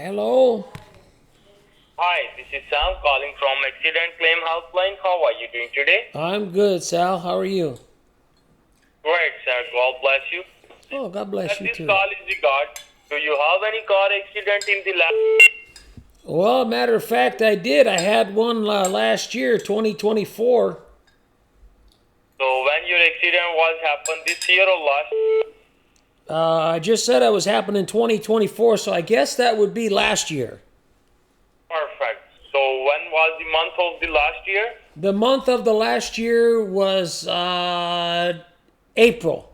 Hello. Hi, this is Sam calling from Accident Claim Helpline. How are you doing today? I'm good, Sal. How are you? Great, sir. God bless you. Oh, God bless you This too. call is regard. Do you have any car accident in the last? Well, matter of fact, I did. I had one last year, 2024. So when your accident was happened this year or last? I just said it was happening 2024, so I guess that would be last year. Perfect. So when was the month of the last year? The month of the last year was April.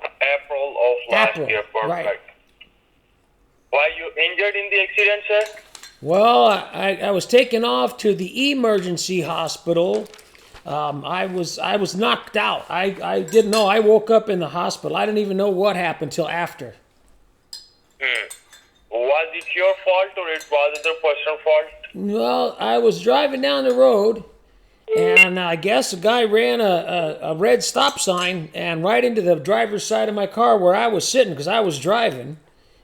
April of last April, year. Perfect. right. Were you injured in the accident, sir? Well, I was taken off to the emergency hospital. I was knocked out. I didn't know. I woke up in the hospital. I didn't even know what happened till after. Was it your fault or it was the person's fault? Well, I was driving down the road, and I guess a guy ran a red stop sign and right into the driver's side of my car where I was sitting because I was driving.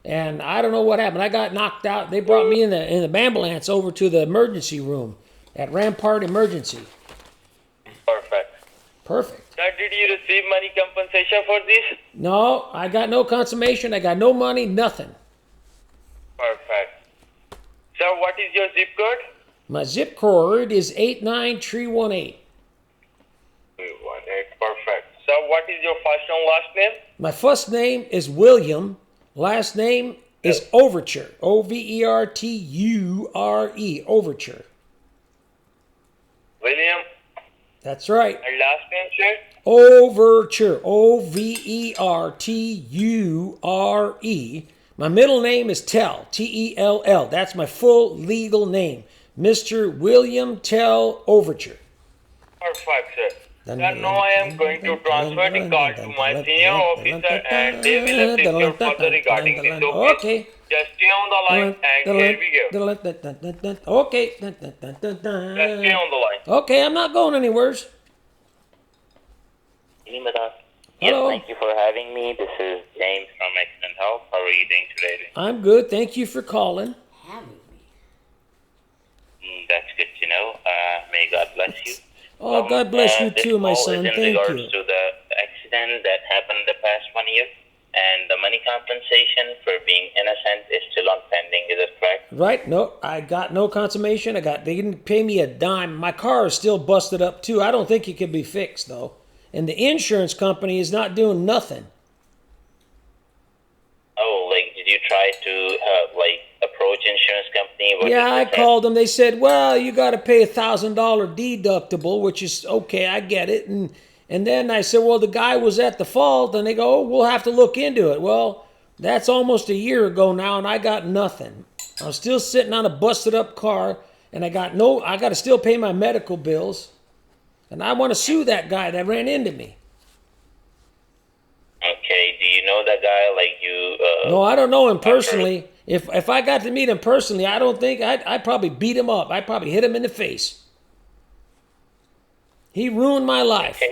And I don't know what happened. I got knocked out. They brought me in the ambulance over to the emergency room at Rampart Emergency. Perfect. Sir, did you receive money compensation for this? No, I got no consummation. I got no money, nothing. Perfect. Sir, what is your zip code? My zip code is 89318. 318. Perfect. Sir, what is your first and last name? My first name is William. Last name is Overture. Overture. Overture. William. That's right. And last name, sir? Overture. Overture. My middle name is Tell. Tell. That's my full legal name. Mr. William Tell Overture. Perfect, sir. Sir, now I am going to transfer the call to my senior officer and they will assist you further regarding this. Okay. Just stay on the line and here we go. Okay. Just stay on the line. Okay, I'm not going anywhere. Hello. Yes, thank you for having me. This is James from Accident Help. How are you doing today? I'm good. Thank you for calling. That's good to know. May God bless you. Oh, God bless you this too, my call son. is in Thank regards you. to the accident that happened the past 1 year, and the money compensation for being innocent is still on pending. Is that correct? Right? No, I got no consummation. They didn't pay me a dime. My car is still busted up too. I don't think it can be fixed though. And the insurance company is not doing nothing. Oh, did you try to approach insurance company? Yeah, I called them. They said, "Well, you got to pay $1,000 deductible," which is okay. I get it. And then I said, "Well, the guy was at the fault," and they go, "Oh, we'll have to look into it." Well, that's almost a year ago now, and I got nothing. I'm still sitting on a busted up car, and I got to still pay my medical bills, and I want to sue that guy that ran into me. Okay, do you know that guy? No, I don't know him personally. If I got to meet him personally, I don't think I'd probably beat him up. I'd probably hit him in the face. He ruined my life.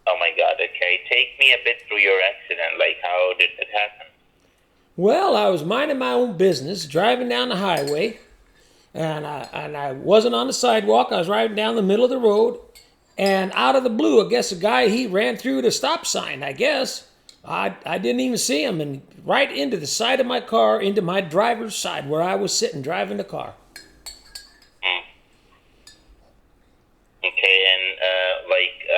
Oh my God, okay. Take me a bit through your accident. How did it happen? Well, I was minding my own business, driving down the highway, and I wasn't on the sidewalk. I was riding down the middle of the road, and out of the blue, I guess a guy, he ran through the stop sign, I guess. I didn't even see him, and right into the side of my car, into my driver's side where I was sitting driving the car. Okay, and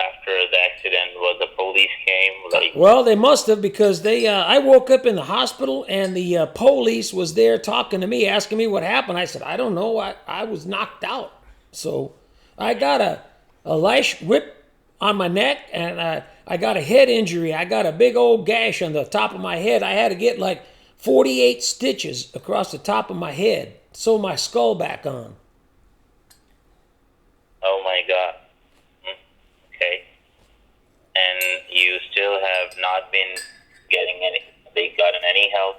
after the accident, the police came? Well, they must have, because I woke up in the hospital and the police was there talking to me, asking me what happened. I said, I don't know. I was knocked out. So I got a lash whip on my neck, and I got a head injury. I got a big old gash on the top of my head. I had to get 48 stitches across the top of my head, sew my skull back on. Oh my God. Okay. And you still have not been gotten any help?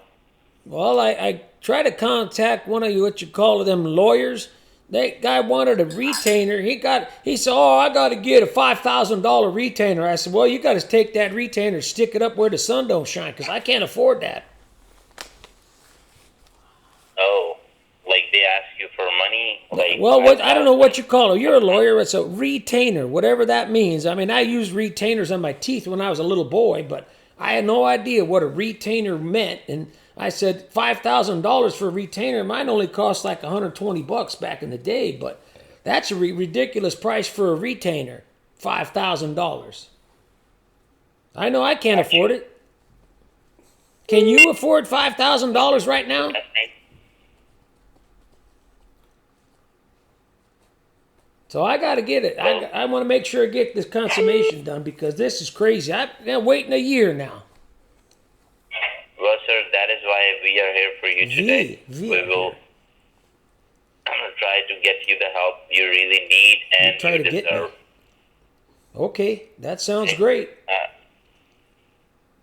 Well, I tried to contact one of what you call them lawyers. That guy wanted a retainer. He said, "Oh, I got to get a $5,000 retainer." I said, "Well, you got to take that retainer, stick it up where the sun don't shine, because I can't afford that." Well, what I don't know what you call it. You're a lawyer. It's a retainer, whatever that means. I mean, I used retainers on my teeth when I was a little boy, but I had no idea what a retainer meant. And I said $5,000 for a retainer. Mine only cost like $120 back in the day, but that's a ridiculous price for a retainer. $5,000. I know I can't afford it. Can you afford $5,000 right now? So I got to get it. I want to make sure I get this consummation done because this is crazy. I've been waiting a year now. Well, sir, that is why we are here for you today. We will try to get you the help you really need and try to deserve. Get me. Okay, that sounds great.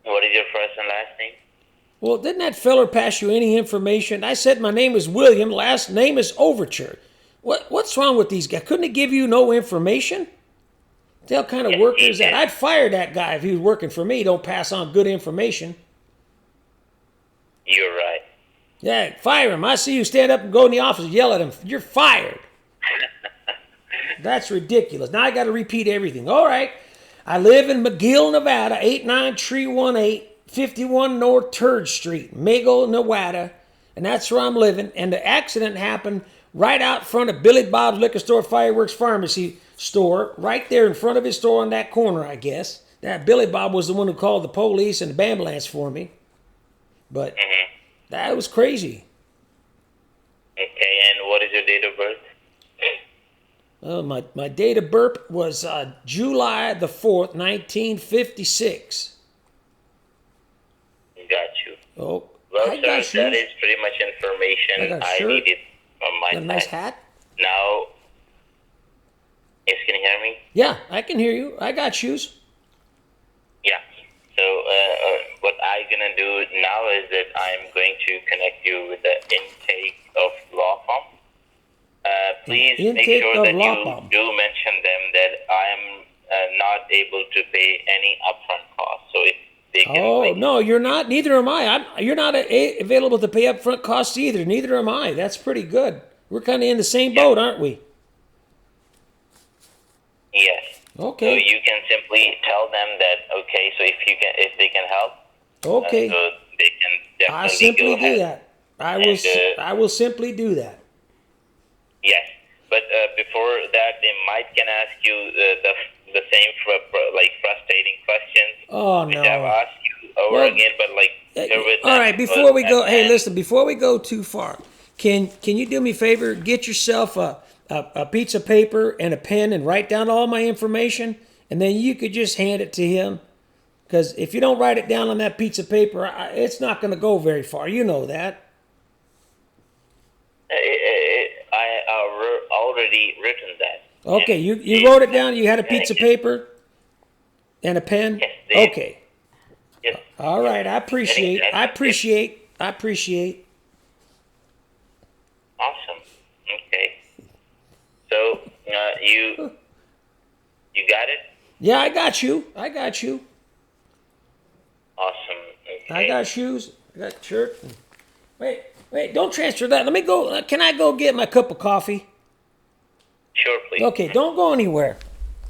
What is your first and last name? Well, didn't that feller pass you any information? I said my name is William, last name is Overture. What's wrong with these guys? Couldn't he give you no information? What kind of worker is that? I'd fire that guy if he was working for me. Don't pass on good information. You're right. Yeah, fire him. I see you stand up and go in the office and yell at him. You're fired. That's ridiculous. Now I got to repeat everything. All right. I live in McGill, Nevada, 89318, 51 North Turd Street, Mago, Nevada. And that's where I'm living. And the accident happened right out front of Billy Bob's Liquor Store, Fireworks Pharmacy store, right there in front of his store on that corner, I guess. That Billy Bob was the one who called the police and the ambulance for me. But that was crazy. Okay, and what is your date of birth? My date of birth was July the 4th, 1956. Got you. Oh, well, sir, that is pretty much information I needed from my side. A nice hat? Now, yes, can you hear me? Yeah, I can hear you. I got shoes. Yeah. So what I'm going to do now is that I'm going to connect you with the intake of law firm. Please make sure that you do mention them that I'm not able to pay any upfront costs. So if they can no, you're not. Neither am I. You're not available to pay upfront costs either. Neither am I. That's pretty good. We're kind of in the same boat, aren't we? Yes. Okay. So you can simply tell them that, okay, so if they can help. Okay. So they can definitely I'll simply go ahead. do that. I will simply do that. Yes. But before that, they might can ask you the same like frustrating questions. Oh, no. Which I've asked you over again, but like all right, before we go, hey, listen, before we go too far, can you do me a favor? Get yourself a piece of paper and a pen and write down all my information, and then you could just hand it to him. Because if you don't write it down on that piece of paper, it's not going to go very far. You know that. I already written that. Okay, you wrote it down. You had a piece of paper and a pen. Yes, okay. Yes. All right. I appreciate. Awesome. Okay. So you got it? Yeah, I got you. Awesome. Okay. I got shoes. I got shirt. Wait, don't transfer that. Let me go. Can I go get my cup of coffee? Sure, please. Okay, don't go anywhere.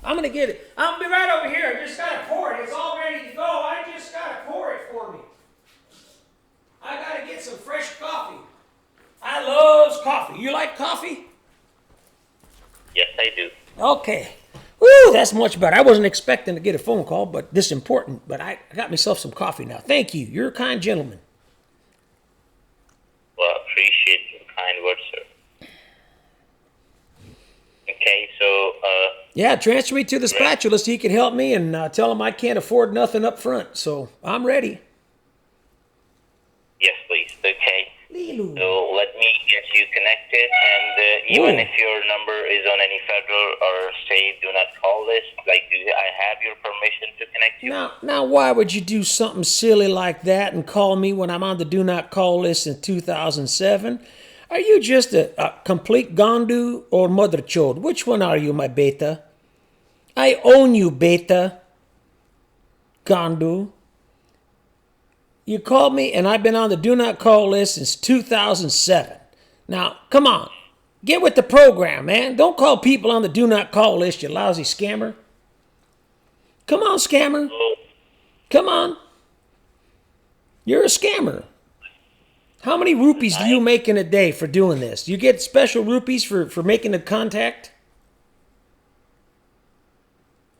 I'm going to get it. I'll be right over here. I just got to pour it. It's all ready to go. I just got to pour it for me. I got to get some fresh coffee. I love coffee. You like coffee? Yes, I do. Okay. Woo, that's much better. I wasn't expecting to get a phone call, but this is important. But I got myself some coffee now. Thank you. You're a kind gentleman. Well, appreciate your kind words, sir. Okay, so yeah, transfer me to the spatula so he can help me and tell him I can't afford nothing up front. So I'm ready. Yes, please. Okay. Lilu. So let me get you connected, and even if your number is on any federal or state do not call list, like I have your permission to connect you. Now, why would you do something silly like that and call me when I'm on the do not call list in 2007? Are you just a complete gandu or mother chode? Which one are you, my beta? I own you, beta. Gandu. You called me and I've been on the do not call list since 2007. Now, come on. Get with the program, man. Don't call people on the do not call list, you lousy scammer. Come on, scammer. Come on. You're a scammer. How many rupees do you make in a day for doing this? Do you get special rupees for making the contact?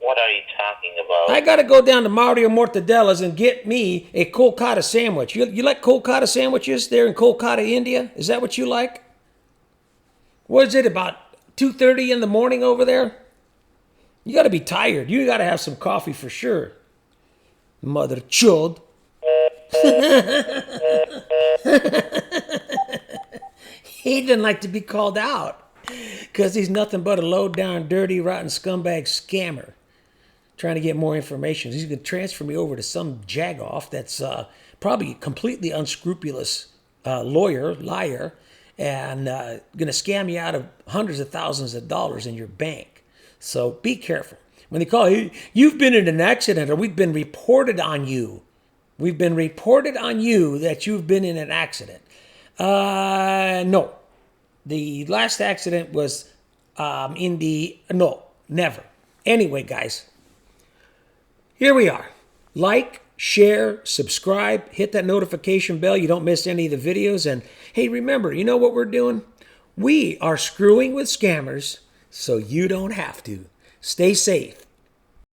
What are you talking about? I got to go down to Mario Mortadella's and get me a Kolkata sandwich. You like Kolkata sandwiches there in Kolkata, India? Is that what you like? What is it, about 2:30 in the morning over there? You got to be tired. You got to have some coffee for sure. Mother chud. He didn't like to be called out because he's nothing but a low-down, dirty, rotten scumbag scammer trying to get more information. He's going to transfer me over to some jagoff that's probably a completely unscrupulous liar, and going to scam you out of hundreds of thousands of dollars in your bank. So be careful. When they call you, you've been in an accident, or we've been reported on you. We've been reported on you that you've been in an accident. No. The last accident was no, never. Anyway, guys, here we are. Like, share, subscribe, hit that notification bell. You don't miss any of the videos. And hey, remember, you know what we're doing? We are screwing with scammers so you don't have to. Stay safe.